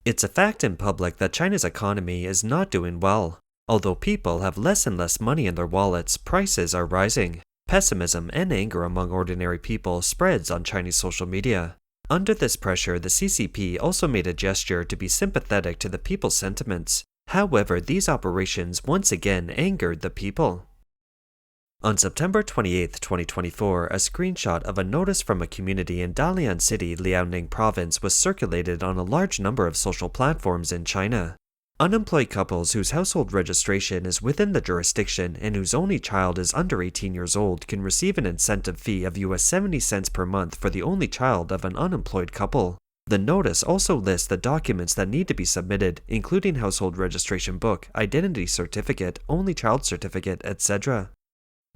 It's a fact in public that China's economy is not doing well. Although people have less and less money in their wallets, prices are rising. Pessimism and anger among ordinary people spreads on Chinese social media. Under this pressure, the CCP also made a gesture to be sympathetic to the people's sentiments. However, these operations once again angered the people. On September 28, 2024, a screenshot of a notice from a community in Dalian City, Liaoning Province was circulated on a large number of social platforms in China. Unemployed couples whose household registration is within the jurisdiction and whose only child is under 18 years old can receive an incentive fee of US 70 cents per month for the only child of an unemployed couple. The notice also lists the documents that need to be submitted, including household registration book, identity certificate, only child certificate, etc.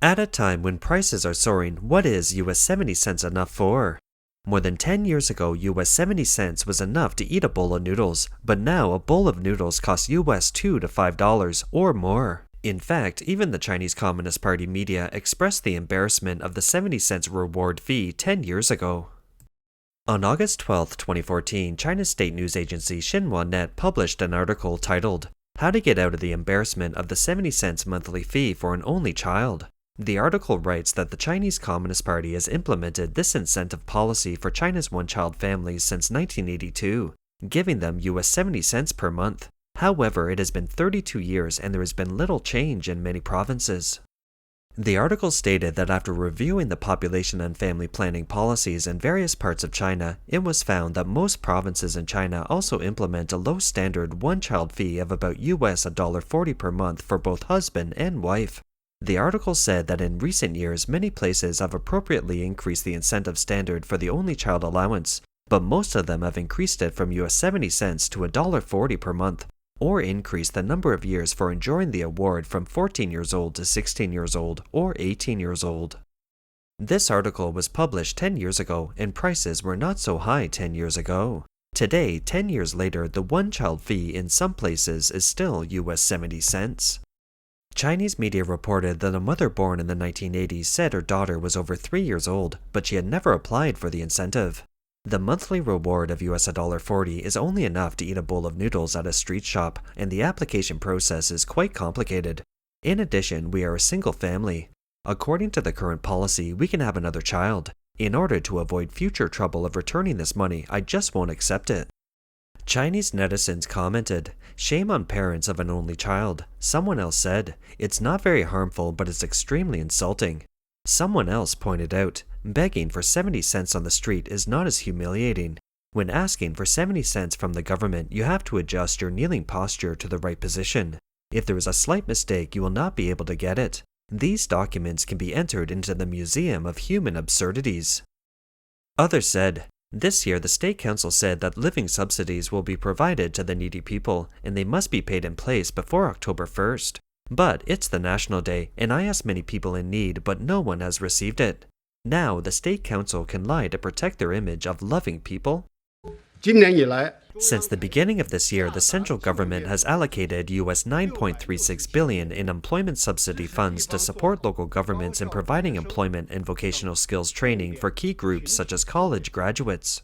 At a time when prices are soaring, what is US 70 cents enough for? More than 10 years ago, US 70 cents was enough to eat a bowl of noodles, but now a bowl of noodles costs US $2 to $5 or more. In fact, even the Chinese Communist Party media expressed the embarrassment of the 70 cents reward fee 10 years ago. On August 12, 2014, China's state news agency Xinhua Net published an article titled, "How to Get Out of the Embarrassment of the 70 Cents Monthly Fee for an Only Child." The article writes that the Chinese Communist Party has implemented this incentive policy for China's one-child families since 1982, giving them US 70 cents per month. However, it has been 32 years and there has been little change in many provinces. The article stated that after reviewing the population and family planning policies in various parts of China, it was found that most provinces in China also implement a low standard one-child fee of about US $1.40 per month for both husband and wife. The article said that in recent years, many places have appropriately increased the incentive standard for the only child allowance, but most of them have increased it from US 70 cents to $1.40 per month, or increased the number of years for enjoying the award from 14 years old to 16 years old or 18 years old. This article was published 10 years ago, and prices were not so high 10 years ago. Today, 10 years later, the one-child fee in some places is still US 70 cents. Chinese media reported that a mother born in the 1980s said her daughter was over 3 years old, but she had never applied for the incentive. The monthly reward of US $1.40 is only enough to eat a bowl of noodles at a street shop, and the application process is quite complicated. In addition, we are a single family. According to the current policy, we can have another child. In order to avoid future trouble of returning this money, I just won't accept it. Chinese netizens commented, "Shame on parents of an only child." Someone else said, "It's not very harmful, but it's extremely insulting." Someone else pointed out, "Begging for 70 cents on the street is not as humiliating. When asking for 70 cents from the government, you have to adjust your kneeling posture to the right position. If there is a slight mistake, you will not be able to get it. These documents can be entered into the Museum of Human Absurdities." Others said, "This year the State Council said that living subsidies will be provided to the needy people, and they must be paid in place before October 1st. But it's the National Day, and I asked many people in need, but no one has received it. Now the State Council can lie to protect their image of loving people?" Since the beginning of this year, the central government has allocated US $9.36 billion in employment subsidy funds to support local governments in providing employment and vocational skills training for key groups such as college graduates.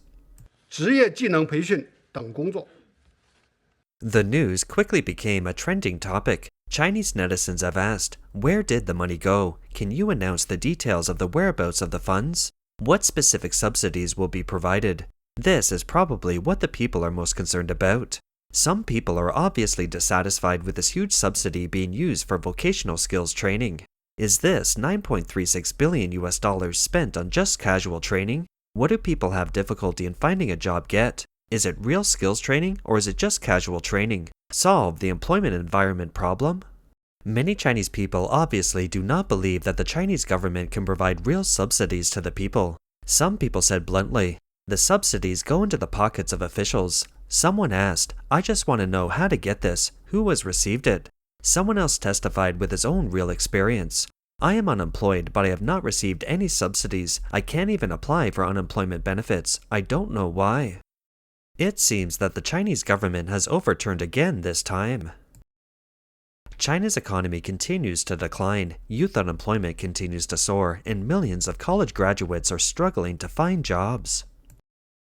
The news quickly became a trending topic. Chinese netizens have asked, "Where did the money go? Can you announce the details of the whereabouts of the funds? What specific subsidies will be provided?" This is probably what the people are most concerned about. Some people are obviously dissatisfied with this huge subsidy being used for vocational skills training. Is this $9.36 billion US dollars spent on just casual training? What do people have difficulty in finding a job get? Is it real skills training or is it just casual training? Solve the employment environment problem? Many Chinese people obviously do not believe that the Chinese government can provide real subsidies to the people. Some people said bluntly, "The subsidies go into the pockets of officials." Someone asked, "I just want to know how to get this. Who has received it?" Someone else testified with his own real experience. "I am unemployed, but I have not received any subsidies. I can't even apply for unemployment benefits. I don't know why." It seems that the Chinese government has overturned again this time. China's economy continues to decline, youth unemployment continues to soar, and millions of college graduates are struggling to find jobs.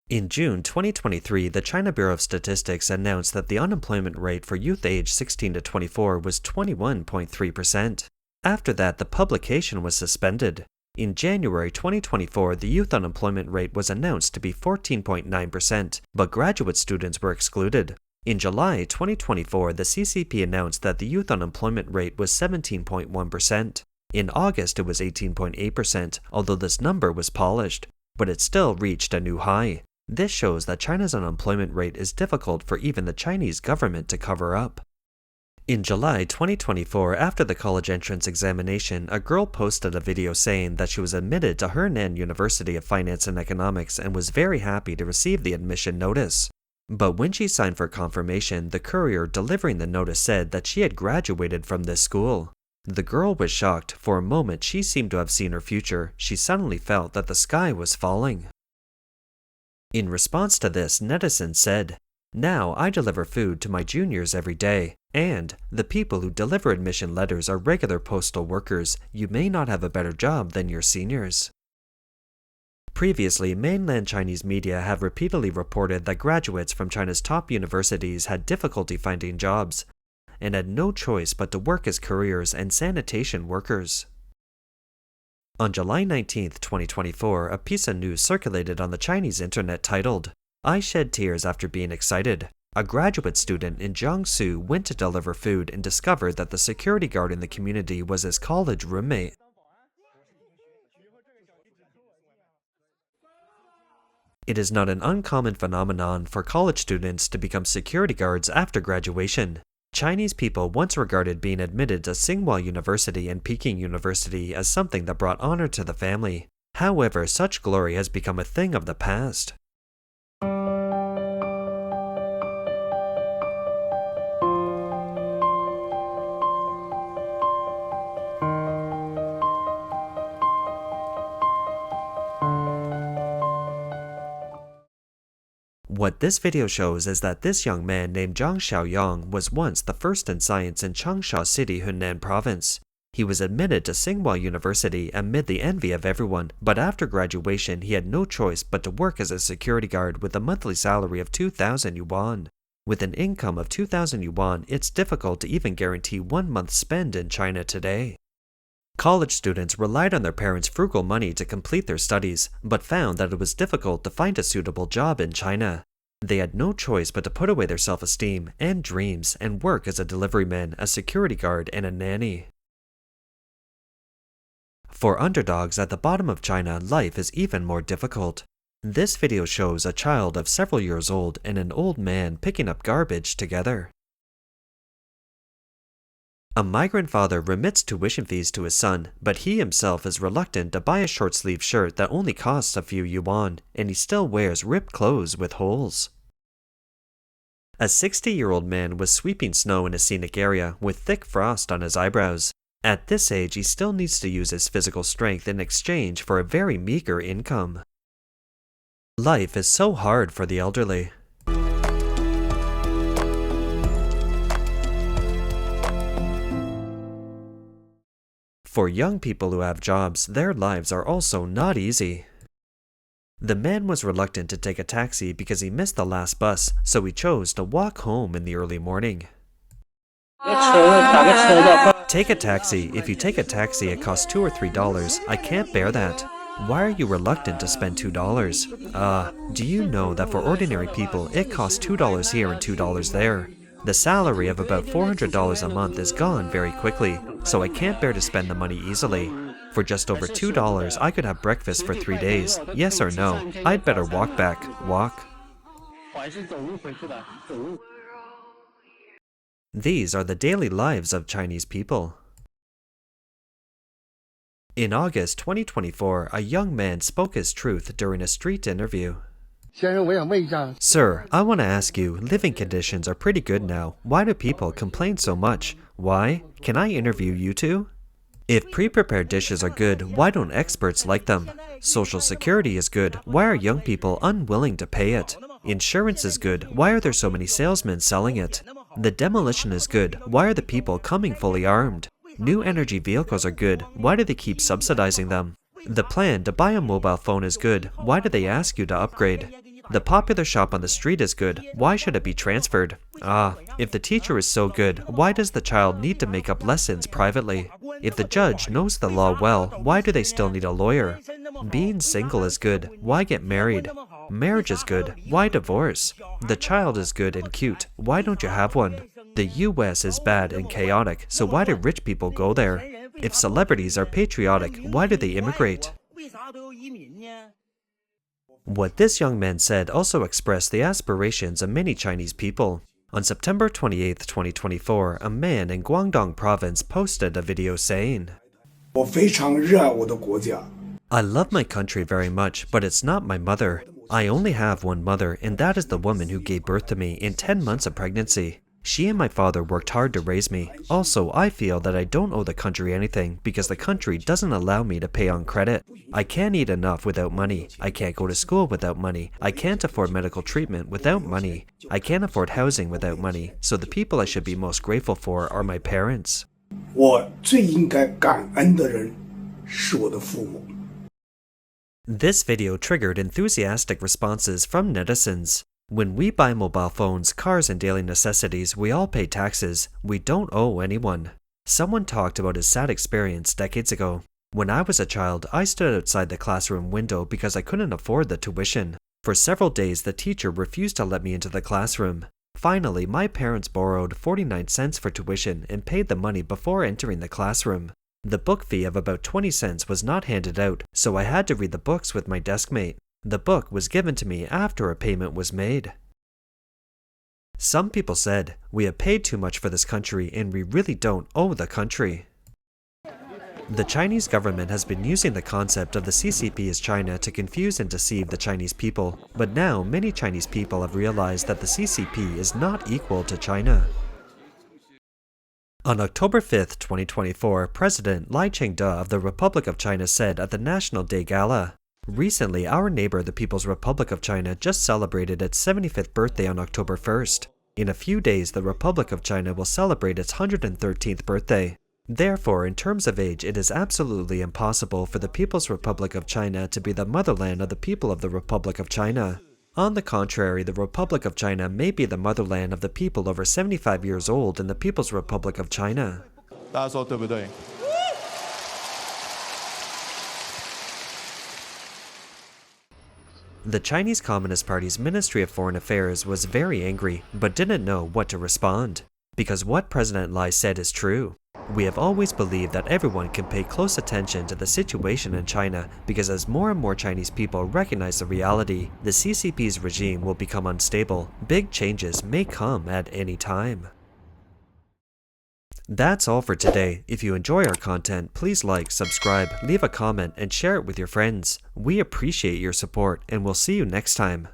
In June 2023, the China Bureau of Statistics announced that the unemployment rate for youth aged 16 to 24 was 21.3%. After that, the publication was suspended. In January 2024, the youth unemployment rate was announced to be 14.9%, but graduate students were excluded. In July 2024, the CCP announced that the youth unemployment rate was 17.1%. In August, it was 18.8%, although this number was polished, but it still reached a new high. This shows that China's unemployment rate is difficult for even the Chinese government to cover up. In July 2024, after the college entrance examination, a girl posted a video saying that she was admitted to Henan University of Finance and Economics and was very happy to receive the admission notice. But when she signed for confirmation, the courier delivering the notice said that she had graduated from this school. The girl was shocked. For a moment, she seemed to have seen her future. She suddenly felt that the sky was falling. In response to this, netizens said, "Now I deliver food to my juniors every day, and the people who deliver admission letters are regular postal workers. You may not have a better job than your seniors." Previously, mainland Chinese media have repeatedly reported that graduates from China's top universities had difficulty finding jobs and had no choice but to work as couriers and sanitation workers. On July 19, 2024, a piece of news circulated on the Chinese internet titled, "I shed tears after being excited. A graduate student in Jiangsu went to deliver food and discovered that the security guard in the community was his college roommate." It is not an uncommon phenomenon for college students to become security guards after graduation. Chinese people once regarded being admitted to Tsinghua University and Peking University as something that brought honor to the family. However, such glory has become a thing of the past. What this video shows is that this young man named Zhang Xiaoyang was once the first in science in Changsha City, Hunan Province. He was admitted to Tsinghua University amid the envy of everyone, but after graduation he had no choice but to work as a security guard with a monthly salary of 2,000 yuan. With an income of 2,000 yuan, it's difficult to even guarantee 1 month's spend in China today. College students relied on their parents' frugal money to complete their studies, but found that it was difficult to find a suitable job in China. They had no choice but to put away their self-esteem and dreams and work as a deliveryman, a security guard, and a nanny. For underdogs at the bottom of China, life is even more difficult. This video shows a child of several years old and an old man picking up garbage together. A migrant father remits tuition fees to his son, but he himself is reluctant to buy a short-sleeved shirt that only costs a few yuan, and he still wears ripped clothes with holes. A 60-year-old man was sweeping snow in a scenic area with thick frost on his eyebrows. At this age, he still needs to use his physical strength in exchange for a very meager income. Life is so hard for the elderly. For young people who have jobs, their lives are also not easy. The man was reluctant to take a taxi because he missed the last bus, so he chose to walk home in the early morning. Take a taxi. If you take a taxi, it costs $2 or $3. I can't bear that. Why are you reluctant to spend $2? Do you know that for ordinary people, it costs $2 here and $2 there? The salary of about $400 a month is gone very quickly, so I can't bear to spend the money easily. For just over $2, I could have breakfast for 3 days. Yes or no? I'd better walk back. Walk. These are the daily lives of Chinese people. In August 2024, a young man spoke his truth during a street interview. Sir, I want to ask you, living conditions are pretty good now. Why do people complain so much? Why? Can I interview you two? If pre-prepared dishes are good, why don't experts like them? Social security is good. Why are young people unwilling to pay it? Insurance is good. Why are there so many salesmen selling it? The demolition is good. Why are the people coming fully armed? New energy vehicles are good. Why do they keep subsidizing them? The plan to buy a mobile phone is good. Why do they ask you to upgrade? The popular shop on the street is good, why should it be transferred? Ah, if the teacher is so good, why does the child need to make up lessons privately? If the judge knows the law well, why do they still need a lawyer? Being single is good, why get married? Marriage is good, why divorce? The child is good and cute, why don't you have one? The US is bad and chaotic, so why do rich people go there? If celebrities are patriotic, why do they immigrate? What this young man said also expressed the aspirations of many Chinese people. On September 28, 2024, a man in Guangdong province posted a video saying, I love my country very much, but it's not my mother. I only have one mother, and that is the woman who gave birth to me in 10 months of pregnancy. She and my father worked hard to raise me. Also, I feel that I don't owe the country anything because the country doesn't allow me to pay on credit. I can't eat enough without money. I can't go to school without money. I can't afford medical treatment without money. I can't afford housing without money. So the people I should be most grateful for are my parents. This video triggered enthusiastic responses from netizens. When we buy mobile phones, cars, and daily necessities, we all pay taxes. We don't owe anyone. Someone talked about his sad experience decades ago. When I was a child, I stood outside the classroom window because I couldn't afford the tuition. For several days, the teacher refused to let me into the classroom. Finally, my parents borrowed 49 cents for tuition and paid the money before entering the classroom. The book fee of about 20 cents was not handed out, so I had to read the books with my deskmate. The book was given to me after a payment was made. Some people said, we have paid too much for this country and we really don't owe the country. The Chinese government has been using the concept of the CCP as China to confuse and deceive the Chinese people, but now many Chinese people have realized that the CCP is not equal to China. On October 5, 2024, President Lai Ching-te of the Republic of China said at the National Day Gala, recently, our neighbor, the People's Republic of China, just celebrated its 75th birthday on October 1st. In a few days, the Republic of China will celebrate its 113th birthday. Therefore, in terms of age, it is absolutely impossible for the People's Republic of China to be the motherland of the people of the Republic of China. On the contrary, the Republic of China may be the motherland of the people over 75 years old in the People's Republic of China. 大家说对不对？ The Chinese Communist Party's Ministry of Foreign Affairs was very angry, but didn't know what to respond. Because what President Lai said is true. We have always believed that everyone can pay close attention to the situation in China because as more and more Chinese people recognize the reality, the CCP's regime will become unstable. Big changes may come at any time. That's all for today. If you enjoy our content, please like, subscribe, leave a comment, and share it with your friends. We appreciate your support, and we'll see you next time.